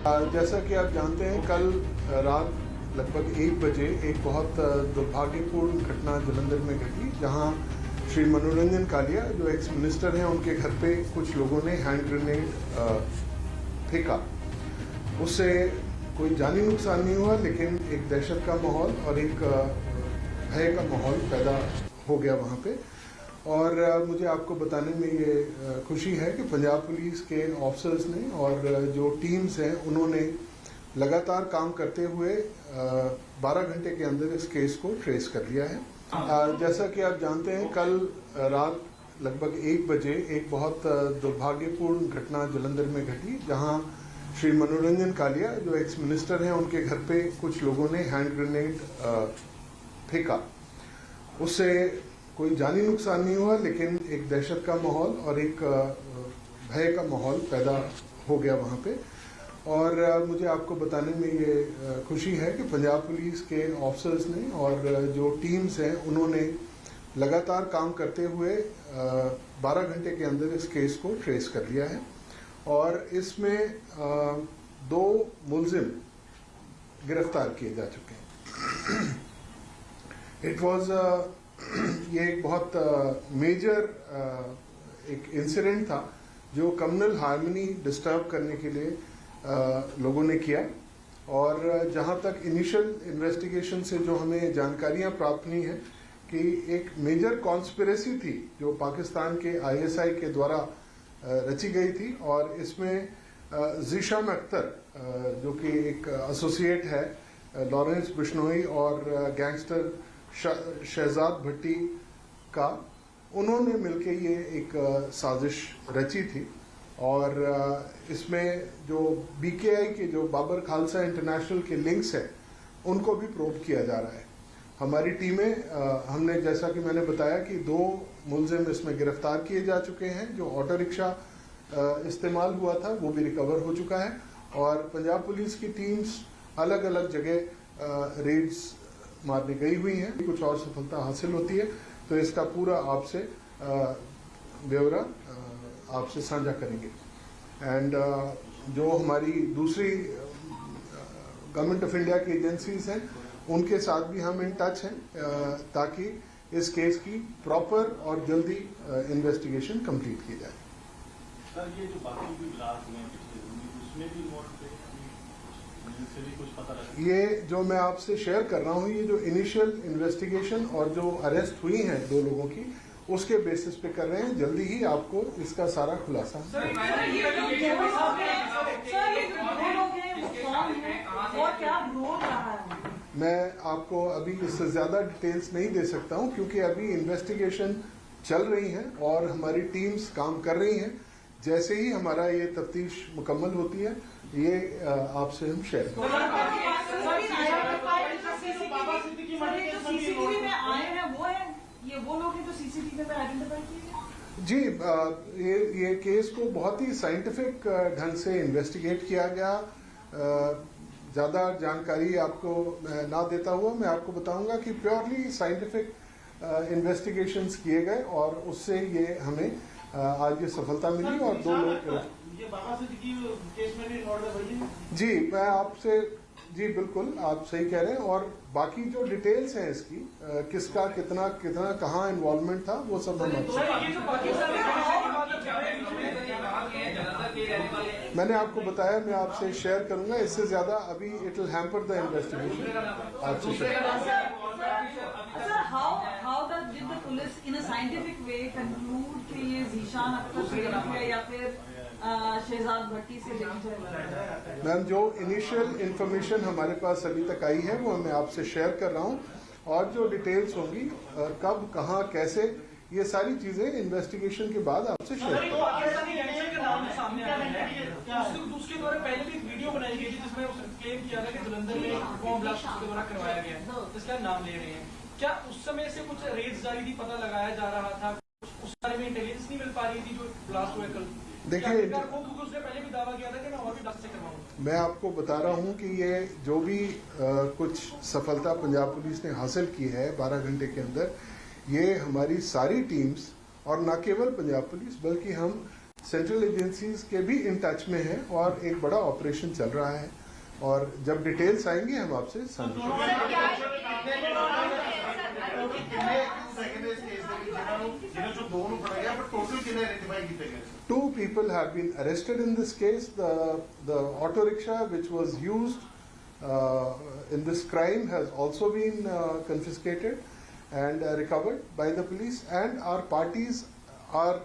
जैसा कि आप जानते हैं, कल रात लगभग 1 बजे एक बहुत दुर्भाग्यपूर्ण घटना जलंधर में घटी, जहां श्री मनोरंजन कालिया जो एक्स मिनिस्टर हैं, उनके घर पे कुछ लोगों ने हैंड ग्रेनेड फेंका। उससे कोई जानी नुकसान नहीं हुआ, लेकिन एक दहशत का माहौल और एक भय का माहौल पैदा हो गया वहाँ पे। और मुझे आपको बताने में ये खुशी है कि पंजाब पुलिस के ऑफिसर्स ने और जो टीम्स हैं, उन्होंने लगातार काम करते हुए 12 घंटे के अंदर इस केस को ट्रेस कर लिया है। जैसा कि आप जानते हैं, कल रात लगभग 1 बजे एक बहुत दुर्भाग्यपूर्ण घटना जलंधर में घटी, जहां श्री मनोरंजन कालिया जो एक्स मिनिस्टर हैं, उनके घर पे कुछ लोगों ने हैंड ग्रेनेड फेंका। उससे कोई जानी नुकसान नहीं हुआ, लेकिन एक दहशत का माहौल और एक भय का माहौल पैदा हो गया वहाँ पे। और मुझे आपको बताने में ये खुशी है कि पंजाब पुलिस के ऑफिसर्स ने और जो टीम्स हैं, उन्होंने लगातार काम करते हुए 12 घंटे के अंदर इस केस को ट्रेस कर लिया है। और इसमें 2 मुलजिम गिरफ्तार किए जा चुके हैं। ये एक बहुत मेजर एक इंसिडेंट था जो कम्युनल हार्मनी डिस्टर्ब करने के लिए लोगों ने किया। और जहां तक इनिशियल इन्वेस्टिगेशन से जो हमें जानकारियां प्राप्त हुई हैं कि एक मेजर कॉन्स्पिरेसी थी जो पाकिस्तान के ISI के द्वारा रची गई थी, और इसमें ज़ीशान अख्तर जो कि एक एसोसिएट है लॉरेंस बिश्नोई और गैंगस्टर शहजाद भट्टी का, उन्होंने मिलके ये एक साजिश रची थी। और इसमें जो BKI के जो बाबर खालसा इंटरनेशनल के लिंक्स हैं, उनको भी प्रोब किया जा रहा है। हमारी टीमें हमने, जैसा कि मैंने बताया, कि 2 मुलजिम इसमें गिरफ्तार किए जा चुके हैं। जो ऑटो रिक्शा इस्तेमाल हुआ था वो भी रिकवर हो चुका है। और पंजाब पुलिस की टीम्स अलग अलग जगह रेड्स मारने गई हुई हैं। कुछ और सफलता हासिल होती है तो इसका पूरा आपसे ब्यौरा आपसे साझा करेंगे। एंड जो हमारी दूसरी गवर्नमेंट ऑफ इंडिया की एजेंसीज हैं, उनके साथ भी हम इन टच हैं, ताकि इस केस की प्रॉपर और जल्दी इन्वेस्टिगेशन कंप्लीट की जाए। सर, ये जो बाकी भी ब्लास्ट हुए उसमें भी कुछ पता लगा? ये जो मैं आपसे शेयर कर रहा हूँ, ये जो इनिशियल इन्वेस्टिगेशन और जो अरेस्ट हुई हैं 2 लोगों की, उसके बेसिस पे कर रहे हैं। जल्दी ही आपको इसका सारा खुलासा। मैं आपको अभी इससे ज्यादा डिटेल्स नहीं दे सकता हूं, क्योंकि अभी इन्वेस्टिगेशन चल रही है और हमारी टीम्स काम कर रही हैं। जैसे ही हमारा ये तफ्तीश मुकम्मल होती है, ये आपसे हम शेयर करेंगे। जी, ये केस को बहुत ही साइंटिफिक ढंग से इन्वेस्टिगेट किया गया। ज़्यादा जानकारी आपको ना देता हुआ मैं आपको बताऊंगा कि प्योरली साइंटिफिक इन्वेस्टिगेशंस किए गए, और उससे ये हमें आज ये सफलता मिली। और 2 लोग ये बाबा सिद्दीकी केस में भी ऑर्डर। जी, मैं आपसे, जी बिल्कुल आप सही कह रहे हैं। और बाकी जो डिटेल्स हैं इसकी, किसका कितना कहाँ इन्वॉल्वमेंट था, वो सब हम मैंने आपको बताया, मैं आपसे शेयर करूंगा। इससे ज्यादा अभी it will hamper the investigation. आपसे share How did the police in a scientific way conclude कि ये ज़ीशान अख्तर से लिंक है या फिर शहजाद भट्टी से लिंक है? मैम, जो इनिशियल इंफॉर्मेशन हमारे पास अभी तक आई है वो मैं आपसे शेयर कर रहा हूँ, और जो डिटेल्स होंगी कब, कहाँ, कैसे, ये सारी चीजें इन्वेस्टिगेशन के बाद आपसे शेयर करूँगा। उसके द्वारा पहले भी एक वीडियो बनाई गई थी जिसमें उसने क्लेम किया था कि जलंधर में बॉम्ब ब्लास्ट उसके द्वारा करवाया गया, जिसका नाम ले रहे हैं। क्या उस समय से कुछ रेड्स जारी थी, पता लगाया जा रहा था, उस बारे में इंटेलिजेंस नहीं मिल पा रही थी जो ब्लास्ट हुआ कल? देखिए, क्योंकि उसने पहले भी दावा किया था कि मैं और भी ब्लास्ट से करवाऊंगा। मैं आपको बता रहा हूं कि ये जो भी कुछ सफलता पंजाब पुलिस ने हासिल की है 12 घंटे के अंदर, ये हमारी सारी टीम्स, और न केवल पंजाब पुलिस बल्कि हम सेंट्रल एजेंसीज के भी इन टच में हैं और एक बड़ा ऑपरेशन चल रहा है, और जब डिटेल्स आएंगी हम आपसे Two people have been arrested in this case. The auto rickshaw which was used in this crime has also been confiscated and recovered by the police, and our parties are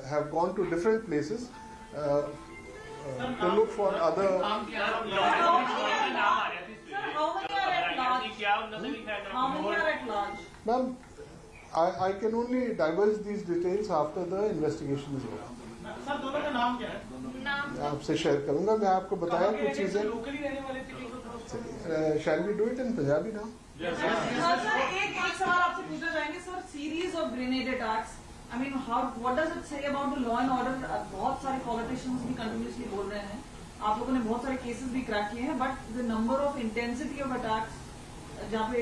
have gone to different places to look for other. How many are at large? How many are at large? Ma'am, I can only divulge these details after the investigation is over. Sir दोनों का नाम क्या है? मैं आपसे share करूंगा. मैं आपको बताया कुछ चीजें. लोकली रहने वाले थे. Shall we do it in Punjabi now? Sir एक सवाल आपसे पूछना चाहेंगे sir. Series of grenade attacks, I mean, what does it say about the law and order? बहुत सारे politicians भी continuously बोल रहे हैं, आप लोगों ने बहुत सारे cases भी crack किए हैं, but the number of intensity of attacks जहाँ पे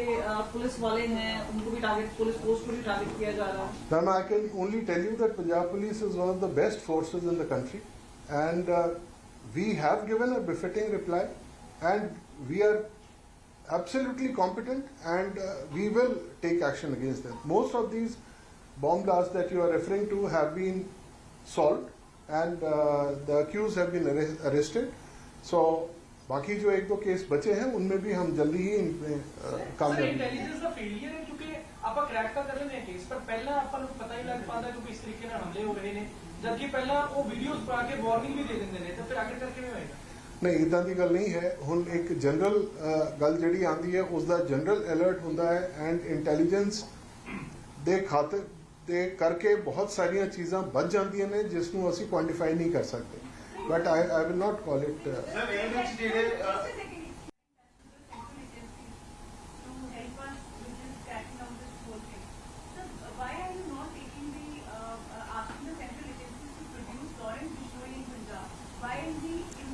पुलिस वाले हैं उनको भी टारगेट, पुलिस पोस्ट को भी टारगेट किया जा रहा है. Ma'am, I can only tell you that Punjab Police is one of the best forces in the country, and we have given a befitting reply, and we are absolutely competent, and we will take action against them. Most of these bomb blasts that you are referring to have been solved, and the accused have been arrested. So बाकी जो एक दो case बचे हैं उनमें भी हम जल्दी ही इन पे काम करेंगे. इंटेलिजेंस ਦਾ ਫੇਲਿਅਰ ਹੈ ਕਿਉਂਕਿ ਆਪਾਂ ਕ੍ਰੈਕ ਤਾਂ ਕਰ ਰਹੇ ਹਾਂ ਕੇਸ, ਪਰ ਪਹਿਲਾਂ ਆਪਾਂ ਨੂੰ ਪਤਾ ਹੀ ਲੱਗ ਪਾਉਂਦਾ ਕਿਉਂਕਿ ਇਸ ਤਰੀਕੇ ਨਾਲ ਹਮਲੇ ਹੋ ਰਹੇ ਨੇ, ਜਦਕਿ ਪਹਿਲਾਂ ਉਹ ਵੀਡੀਓਜ਼ ਪਾ ਕੇ ਵਾਰਨਿੰਗ ਵੀ ਦੇ ਦਿੰਦੇ ਨੇ, ਤਾਂ ਫਿਰ ਅੱਗੇ ਕਰਕੇ ਕਿਵੇਂ ਹੋਏਗਾ? ਨਹੀਂ, ਇਦਾਂ ਦੀ ਗੱਲ ਨਹੀਂ ਹੈ. ਹੁਣ ਇੱਕ ਜਨਰਲ ਗੱਲ ਜਿਹੜੀ ਆਂਦੀ ਹੈ ਉਸ ਦਾ ਜਨਰਲ ਅਲਰਟ ਹੁੰਦਾ ਹੈ, ਐਂਡ ਇੰਟੈਲੀਜੈਂਸ ਦੇ ਖਾਤੇ ਦੇ ਕਰਕੇ ਬਹੁਤ ਸਾਰੀਆਂ ਚੀਜ਼ਾਂ ਵੱਧ ਜਾਂਦੀਆਂ ਨੇ ਜਿਸ ਨੂੰ ਅਸੀਂ ਕੁਆਂਟੀਫਾਈ ਨਹੀਂ ਕਰ ਸਕਦੇ. But I will not call it. Sir, which did it?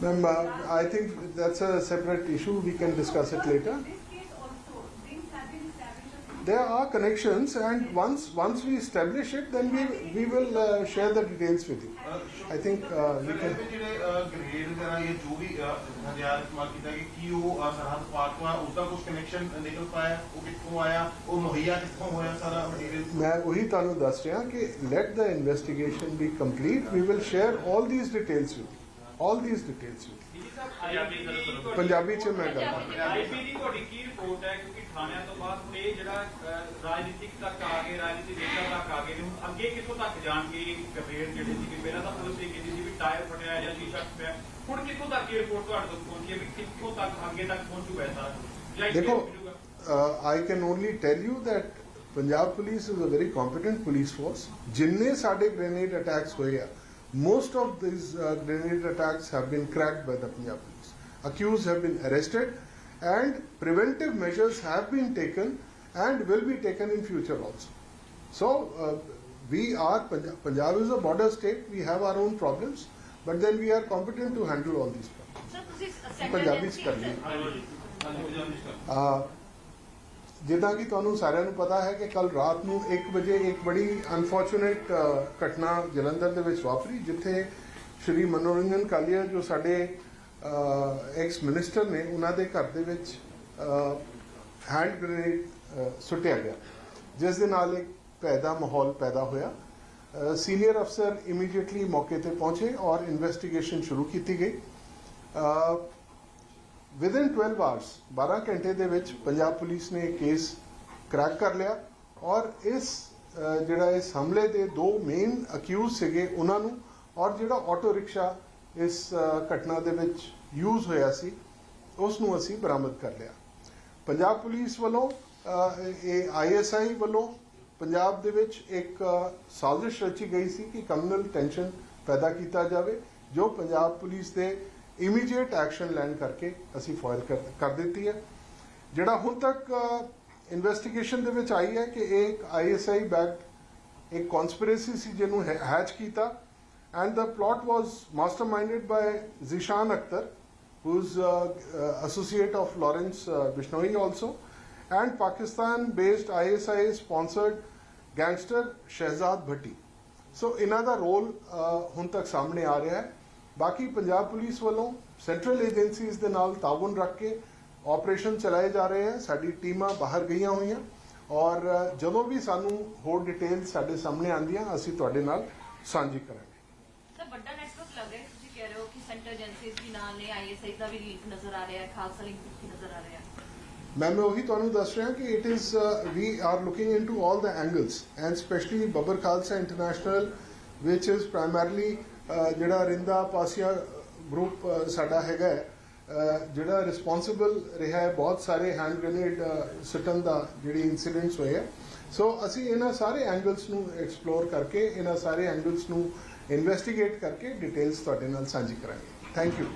Ma'am, I think that's a separate issue. We can discuss it later. There are connections, and once we establish it, then we will share the details with you. I think we can. Grade वगैरह ये जो भी हथियार इस्तेमाल किया गया कि वो सरहद पार हुआ, उसका कुछ कनेक्शन निकल पाया, वो कितों आया, वो मुहैया कितों होया सारा मटेरियल. मैं वही तानु दस रहा कि let the investigation be complete. We will share all these details with you. All these details with you. Punjabi च मैं गल ਆਈਪੀ ਦੀ ਤੁਹਾਡੀ ਕੀ ਰਿਪੋਰਟ ਹੈ? ਕਿਉਂਕਿ ਥਾਣਿਆਂ ਤੋਂ ਬਾਅਦ ਹੁਣ ਇਹ ਜਿਹੜਾ ਰਾਜਨੀਤਿਕ ਤੱਕ ਆ ਗਏ, ਰਾਜਨੀਤਿਕ ਨੇਤਾ ਤੱਕ ਆ ਗਏ ਨੇ, ਹੁਣ ਅੱਗੇ ਕਿੱਥੋਂ ਤੱਕ ਜਾਣਗੇ? ਕੰਪੇਅਰ ਜਿਹੜੇ ਸੀ ਕਿ ਪਹਿਲਾਂ ਤਾਂ ਪੁਲਿਸ ਇਹ ਕਹਿੰਦੀ ਸੀ ਵੀ ਟਾਇਰ ਫਟਿਆ ਜਾਂ ਸ਼ੀਸ਼ਾ ਟੁੱਟਿਆ, ਹੁਣ ਕਿੱਥੋਂ ਤੱਕ ਇਹ ਰਿਪੋਰਟ ਤੁਹਾਡੇ ਤੱਕ ਪਹੁੰਚੀ ਹੈ ਵੀ ਕਿੱਥੋਂ ਤੱਕ ਅੱਗੇ ਤੱਕ ਪਹੁੰਚੂਗਾ ਇਹ ਸਾਰਾ? देखो, I can only tell you that Punjab Police is a very competent police force. जिन्ने साडे grenade attacks होए हैं, most of these grenade attacks have been cracked by the Punjab Police. Accused have been arrested, and preventive measures have been taken and will be taken in future also. So we are Punjab is a border state. We have our own problems, but then we are competent to handle all these problems. Punjabi ਚ ਕਰ ਲਈ. ਜਿੱਦਾਂ ਕਿ ਤੁਹਾਨੂੰ ਸਾਰਿਆਂ ਨੂੰ ਪਤਾ ਹੈ ਕਿ ਕੱਲ ਰਾਤ ਨੂੰ 1 ਵਜੇ ਇੱਕ ਬੜੀ ਅਨਫੋਰਚੂਨੇਟ ਘਟਨਾ ਜਲੰਧਰ ਦੇ ਵਿੱਚ ਵਾਪਰੀ, ਜਿੱਥੇ ਸ਼੍ਰੀ ਮਨੋਰੰਜਨ ਕਾਲੀਆ ਜੋ ਸਾਡੇ ਐਕਸ ਮਿਨਿਸਟਰ ਨੇ, ਉਹਨਾਂ ਦੇ ਘਰ ਦੇ ਵਿੱਚ ਹੈਂਡ ਗ੍ਰੇਨੇਡ ਸੁੱਟਿਆ ਗਿਆ, ਜਿਸ ਦੇ ਨਾਲ ਇੱਕ ਭੈ ਦਾ ਮਾਹੌਲ ਪੈਦਾ ਹੋਇਆ. ਸੀਨੀਅਰ ਅਫਸਰ ਇਮੀਡੀਏਟਲੀ ਮੌਕੇ ਤੇ ਪਹੁੰਚੇ ਔਰ ਇਨਵੈਸਟੀਗੇਸ਼ਨ ਸ਼ੁਰੂ ਕੀਤੀ ਗਈ. विदिन 12 आवर्स 12 घंटे ਦੇ ਵਿੱਚ ਪੰਜਾਬ ਪੁਲਿਸ ਨੇ ਕੇਸ ਕ੍ਰੈਕ ਕਰ ਲਿਆ, ਔਰ ਇਸ ਜਿਹੜਾ ਇਸ ਹਮਲੇ ਦੇ 2 ਮੇਨ ਅਕਿਊਜ਼ ਸੀਗੇ ਉਹਨਾਂ ਨੂੰ, ਔਰ ਜਿਹੜਾ ਆਟੋ ਰਿਕਸ਼ਾ ਇਸ ਘਟਨਾ ਦੇ ਵਿੱਚ ਯੂਜ਼ ਹੋਇਆ ਸੀ ਉਸ ਨੂੰ ਅਸੀਂ ਬਰਾਮਦ ਕਰ ਲਿਆ. ਪੰਜਾਬ ਪੁਲਿਸ ਵੱਲੋਂ ਇਹ ISI ਵੱਲੋਂ ਪੰਜਾਬ ਦੇ ਵਿੱਚ ਇੱਕ ਸਾਜ਼ਿਸ਼ ਰਚੀ ਗਈ ਸੀ ਕਿ ਕਮਿਊਨਲ ਟੈਂਸ਼ਨ ਪੈਦਾ ਕੀਤਾ ਜਾਵੇ, ਜੋ ਪੰਜਾਬ ਪੁਲਿਸ ਦੇ ਇਮੀਡੀਏਟ ਐਕਸ਼ਨ ਲੈਣ ਕਰਕੇ ਅਸੀਂ ਫਾਇਰ ਕਰ ਦਿੱਤੀ ਹੈ. ਜਿਹੜਾ ਹੁਣ ਤੱਕ ਇਨਵੈਸਟੀਗੇਸ਼ਨ ਦੇ ਵਿੱਚ ਆਈ ਹੈ ਕਿ ਇਹ ਇੱਕ ISI ਬੈਕਡ ਇੱਕ ਕਨਸਪੀਰੇਸੀ ਸੀ ਜਿਹਨੂੰ ਹੈਚ ਕੀਤਾ, and the plot was masterminded by Zeeshan Akhtar, who is associate of Lawrence Bishnoi also, and Pakistan based ISI sponsored gangster Shehzad Bhatti. ਸੋ ਇਹਨਾਂ ਦਾ ਰੋਲ ਹੁਣ ਤੱਕ ਸਾਹਮਣੇ ਆ ਰਿਹਾ ਹੈ। ਬਾਕੀ ਪੰਜਾਬ ਪੁਲਿਸ ਵੱਲੋਂ ਸੈਂਟਰਲ ਏਜੰਸੀਜ਼ ਦੇ ਨਾਲ ਤਾਉਨ ਰੱਖ ਕੇ ਆਪਰੇਸ਼ਨ ਚਲਾਏ ਜਾ ਰਹੇ ਹਨ। ਸਾਡੀ ਟੀਮਾਂ ਬਾਹਰ ਗਈਆਂ ਹੋਈਆਂ ਔਰ ਜਦੋਂ ਵੀ ਸਾਨੂੰ ਹੋਰ ਡਿਟੇਲ ਸਾਡੇ ਸਾਹਮਣੇ ਆਉਂਦੀਆਂ ਅਸੀਂ ਤੁਹਾਡੇ ਨਾਲ ਸਾਂਝੀ ਕਰਾਂਗੇ। ਸਰ ਵੱਡਾ ਨੈਟਵਰਕ ਲੱਗ ਰਿਹਾ ਹੈ, ਤੁਸੀਂ ਕਹਿ ਰਹੇ ਹੋ ਕਿ ਸੈਂਟਰ ਏਜੰਸੀਜ਼ ਵੀ ਨਾਲ ਨੇ, ਆਈਐਸਆਈ ਦਾ ਵੀ ਲਿੰਕ ਨਜ਼ਰ ਆ ਰਿਹਾ ਹੈ, ਖਾਲਸਾ ਲਿੰਕ ਵੀ ਨਜ਼ਰ ਆ ਰਿਹਾ ਹੈ। ਮੈਂ ਉਹੀ ਤੁਹਾਨੂੰ ਦੱਸ ਰਿਹਾ ਕਿ it is we are looking into all the angles and specially Babbar Khalsa International which is primarily ਜਿਹੜਾ ਰਿੰਦਾ ਪਾਸੀਆ ਗਰੁੱਪ ਸਾਡਾ ਹੈਗਾ ਜਿਹੜਾ ਰਿਸਪੌਂਸਿਬਲ ਰਿਹਾ ਹੈ ਬਹੁਤ ਸਾਰੇ ਹੈਂਡ ਗ੍ਰੇਨੇਡ ਸੁੱਟਣ ਦਾ ਜਿਹੜੀ ਇਨਸੀਡੈਂਟਸ ਹੋਏ ਆ। ਸੋ ਅਸੀਂ ਇਹਨਾਂ ਸਾਰੇ ਐਂਗਲਸ ਨੂੰ ਐਕਸਪਲੋਰ ਕਰਕੇ ਇਹਨਾਂ ਸਾਰੇ ਐਂਗਲਸ ਨੂੰ ਇਨਵੈਸਟੀਗੇਟ ਕਰਕੇ ਡਿਟੇਲਸ ਤੁਹਾਡੇ ਨਾਲ ਸਾਂਝੀ ਕਰਾਂਗੇ। Thank you.